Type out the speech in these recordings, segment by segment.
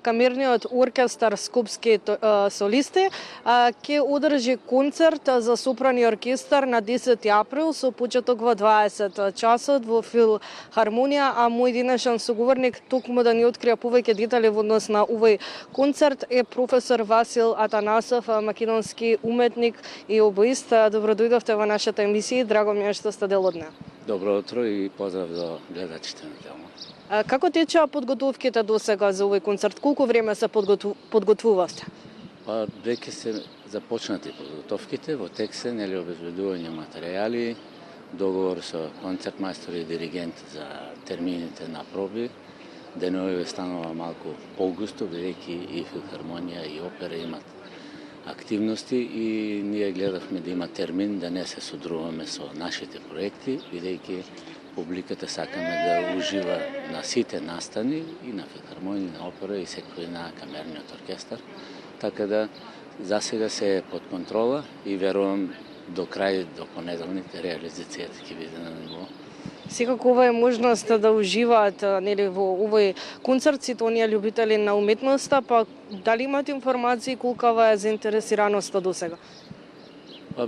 Камерниот оркестар Скопски солисти ќе одржи концерт за сопран и оркестар на 10 април со почеток во 20 часот во Филхармонија, а мој денешен соговорник токму да ни открија повеќе детали во однос на овој концерт е професор Васил Атанасов, македонски уметник и обоист. Добро дојдовте во нашата емисија, драго ми е што сте дел од неа. Добро утро и поздрав до гледачите на Телма. Како течеа подготовките до сега за овој концерт? Колку време се подготвувавте? Веќе се започнати подготовките, во тек се обезбедување материјали, договор со концертмајстор и диригент за термините на проби. Деновиве станува малку погусто, бидејќи и филхармонија и опера имат активности и ние гледавме да има термин да не се содруваме со нашите проекти, бидејќи публиката сакаме да ужива на сите настани и на филхармонија, на опера и секој на камерниот оркестар. Така да за сега се е под контрола и верувам до крај, до понеделник, реализацијата ќе биде на ниво. Секако ова е можност да уживаат во овој концерт сите оние љубители на уметноста, па дали имате информации колкава е заинтересираноста до сега?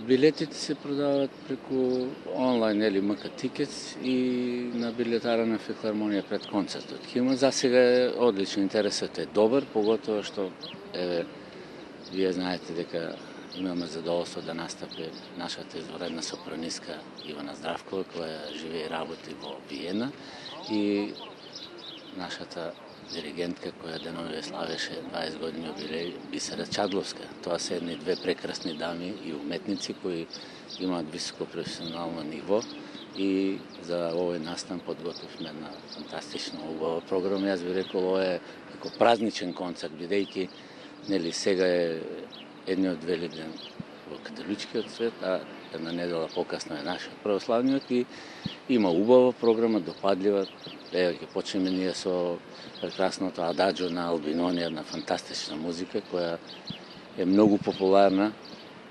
Билетите се продаваат преку онлайн МК Тикетс и на билетара на филхармонија пред концертот. Има за сега е одличен, интересот е добар, поготово што вие знаете дека имаме задоволство да настапи нашата изворедна сопранистка Ивана Здравкова, која живее и работи во Виена, и нашата диригентка која деновиве славеше 20 години јубилеј, Бисера Чадловска. Тоа се едни две прекрасни дами и уметници кои имаат високо професионално ниво и за овој настан подготвивме една фантастична убава програма. Јас би рекол ова е како празничен концерт, бидејќи сега е едниот Великден во католичкиот свет, а една недела покасно е нашиот православниот и има убава програма, допадлива. Ќе почнеме ние со прекрасното Ададжо на Албинони, една фантастична музика која е многу популарна.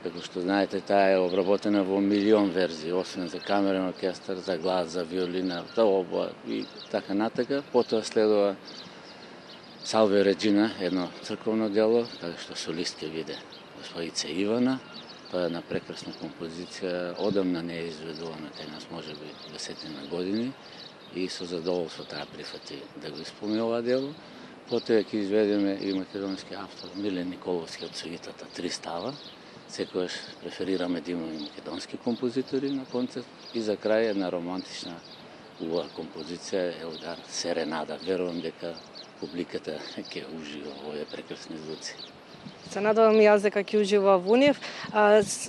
Како што знаете, таа е обработена во милион верзии, освен за камерен оркестар, за глас, за виолина, за обоа и така натака. Потоа следува Салве Реджина, едно црковно дело, каде што солист ќе биде господица Ивана. Тоа е една прекрасна композиција, одамна не е изведувана кај нас, можеби 10 години, и со задоволство таа прифати да го исполни ова дело. Потоа ќе изведеме и македонски автор Милен Николовски од суитата Три става. Секојаш преферираме да имаме македонски композитори на концерт и за крај една романтична убава композиција Елдар Серенада. Верувам дека публиката ќе ужива во овие прекрасни звуци. Се надевам и јас дека ќе ужива во нив.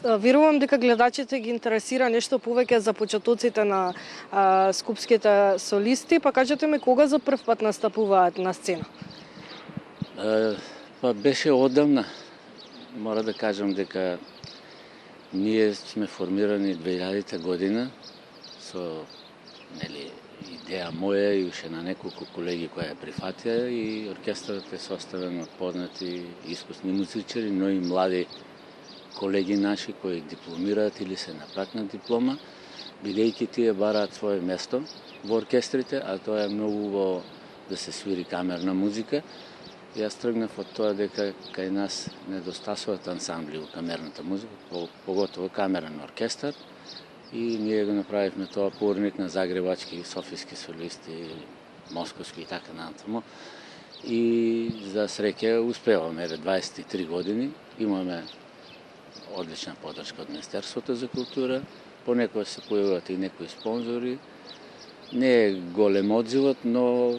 Верувам дека гледачите ги интересира нешто повеќе за почетоците на скопските солисти, па кажете ми кога за прв пат настапуваат на сцена? Беше одамна. Мора да кажам дека ние сме формирани 2000 година со идеја моја и уште на неколку колеги која ја прифатија, и оркестарот е составен од познати искусни музичари, но и млади колеги наши кои дипломираат или се на прак на диплома, бидејќи тие бараат свое место во оркестрите, а тоа е многу убаво да се свири камерна музика. Јас тргнав од тоа дека кај нас недостасуваат ансамбли во камерната музика, поготово камерен оркестар, и ние го направивме тоа порник на загребачки и софиски солисти, московски и така натаму. И за среќа успеваме, 23 години, имаме одлична поддршка од Министерството за култура, понекогаш се појавуваат и некои спонзори. Не е голем одзивот, но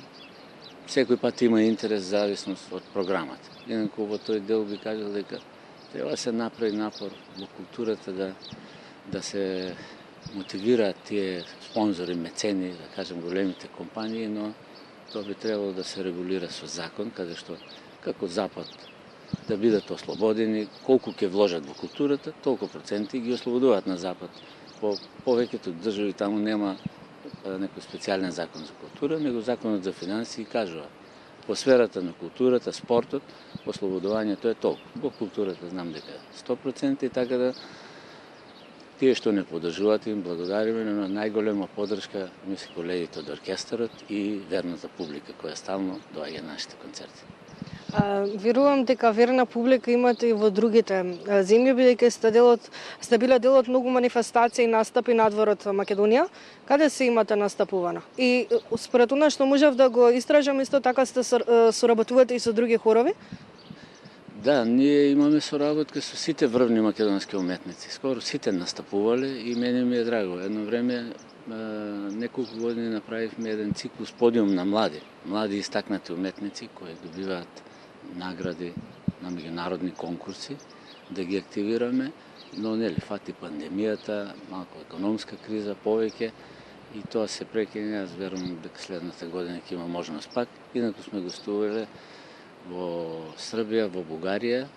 секој пат има интерес зависност од програмата. Инаку во тој дел би кажал дека треба да се направи напор во културата да се мотивираат тие спонзори, мецени, да кажем големите компании, но тоа би требало да се регулира со закон, каде што како Запад да бидат ослободени, колку ќе вложат во културата, толку проценти ги ослободуваат на Запад. По повеќето држави таму нема некој специјален закон за култура, него законот за финансии кажува по сферата на културата, спортот, ослободувањето е толку. Во културата знам дека 100% и така да тие што не поддржуваат им благодариме, но најголема поддршка ми се колегите од оркестарот и верната публика која стално доаѓа на нашите концерти. Верувам дека верна публика имате и во другите земји, бидејќи сте биле дел од многу манифестации и настапи надвор од Македонија. Каде се имате настапувано? И според она што можев да го истражам, исто така сте соработувате и со други хорови? Да, ние имаме соработка со сите врвни македонски уметници. Скоро сите настапувале и мене ми е драго. Едно време, неколку години направивме еден циклус подиум на млади истакнати уметници кои добиваат награди на меѓународни конкурси, да ги активираме, но нели фати пандемијата, малку економска криза повеќе и тоа се прекина. Аз верувам дека следната година ќе има можност пак. Инаку сме гостувале во Србија, во Бугарија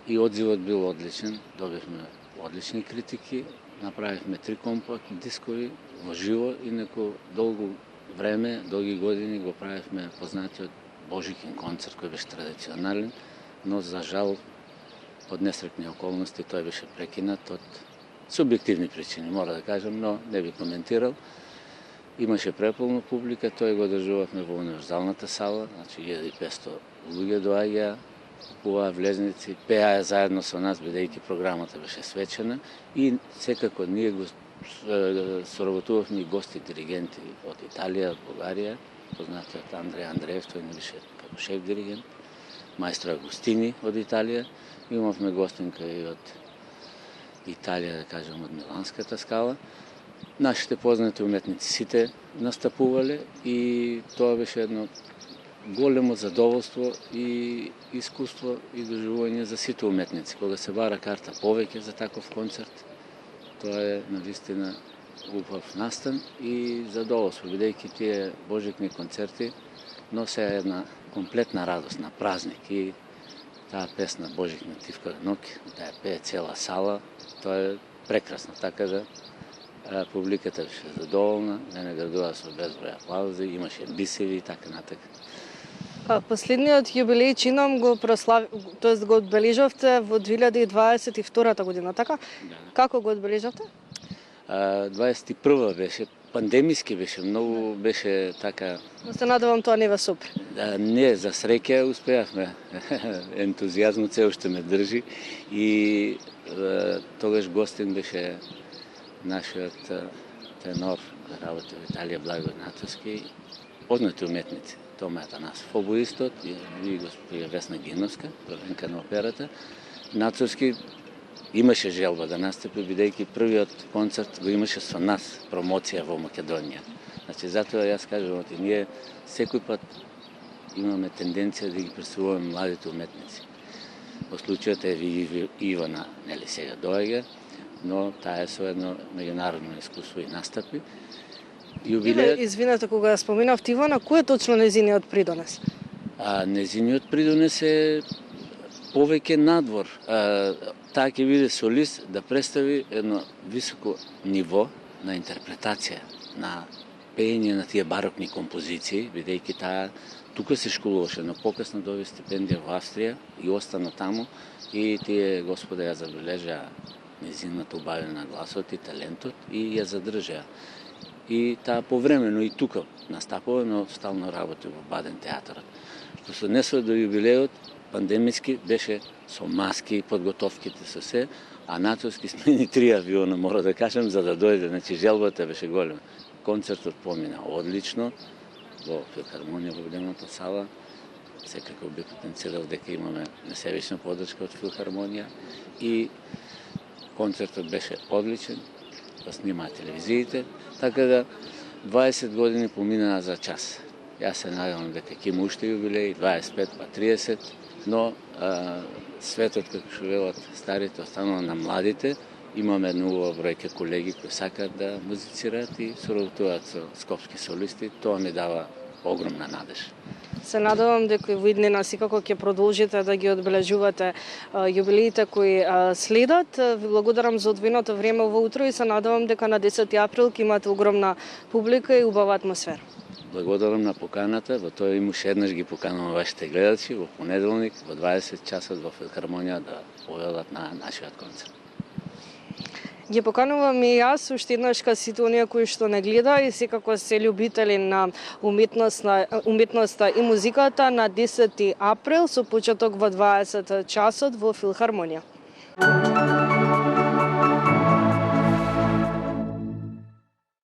и одзивот бил одличен. Добивме одлични критики, направивме 3 компакт дискови во живо, инаку долги години го правивме познатиот Божикин концерт кој беше традиционален, но за жал од несреќни околности тој беше прекинат од субјективни причини, мора да кажам, но не би коментирал. Имаше преполна публика, тој го одржувавме во универзалната сала, значи 1500 луѓе доаѓа, купуваа влезници, пеаа заедно со нас, бидејќи програмата беше свечена и секако ние го соработувавме и гости диригенти од Италија, од Бугарија, познатиот Андреј Андреев, тој не беше како шеф диригент, маестро Агустини од Италија, имавме гостинка и од Италија, да кажем, од Миланската скала. Нашите познати уметници сите настапувале и тоа беше едно големо задоволство и искуство и доживување за сите уметници. Кога се бара карта повеќе за таков концерт, тоа е навистина убав настан и задоволство, бидејќи тие божикни концерти носе една комплетна радост на празник и таа песна Божикна тивка ноќ, да ја пее цела сала, тоа е прекрасно, така да публиката беше задоволна, не наградува со безброј аплаузи, имаше бисеви и така натака. Последниот јубилеј чином го тоест го одбележавте во 2022 година, така? Да. Како го одбележавте? 21 беше, пандемиски беше, многу беше така. Но се надевам тоа не ве сопри. Не, за среќа успеавме. Ентузијазмот се уште ме држи и тогаш гостин беше нашиот тенор кој работи во Италија, Благој Нацовски, познати уметници. Тома Атанасов, обоистот и госпожа Весна Гиновска, првенка на операта. Нацовски имаше желба да настапи, бидејќи првиот концерт го имаше со нас, промоција во Македонија. Значи, затоа јас кажам, ние секој пат имаме тенденција да ги представуваме младите уметници. Во случајот е Ивана, нели сега доаѓа, но таа е со едно меѓународно искуство и настапи. Извинете, кога ја споменав Ивана, кој е точно незиниот придонес? Незиниот придонес е повеќе надвор. Таа ќе биде солист да представи едно високо ниво на интерпретација, на пеење на тие барокни композиции, бидејќи таа тука се школуваше, но покасно доби стипендија во Австрија и остана таму и тие господа ја забележаа незината убавина на гласот и талентот и ја задржаа. И таа повремено и тука настапува, но стално работи во Баден театарот. Што се однесува до јубилеот, пандемиски беше со маски, подготовките со се, а Нацовски смени 3 авиона, мора да кажем, за да дојде. Значи, желбата беше голема. Концертот помина одлично во филхармонија, во големата сала. Секако би потенцирал дека имаме несебична подршка од филхармонија и концертот беше одличен, го снимаа телевизиите, така да 20 години поминаа за час. Јас се надевам дека ќе има уште јубилеи, 25 па 30, но светот, како што велат старите, останува на младите. Имаме една убава бројка колеги кои сакаат да музицираат и соработуваат со скопски солисти. Тоа ми дава огромна надеж. Се надевам дека во иднина секако ќе продолжите да ги одбележувате јубилеите кои следат. Ви благодарам за одвоеното време во утро и се надевам дека на 10 април ќе имате огромна публика и убава атмосфера. Благодарам на поканата, во тоа им уште еднаш ги поканувам вашите гледачи во понеделник во 20 часот во филхармонија да поведат на нашиот концерт. Ги поканувам и јас, уште еднаш ка сите оние кои што не гледа и секако се љубители на уметноста и музиката на 10 април со почеток во 20 часот во Филхармонија.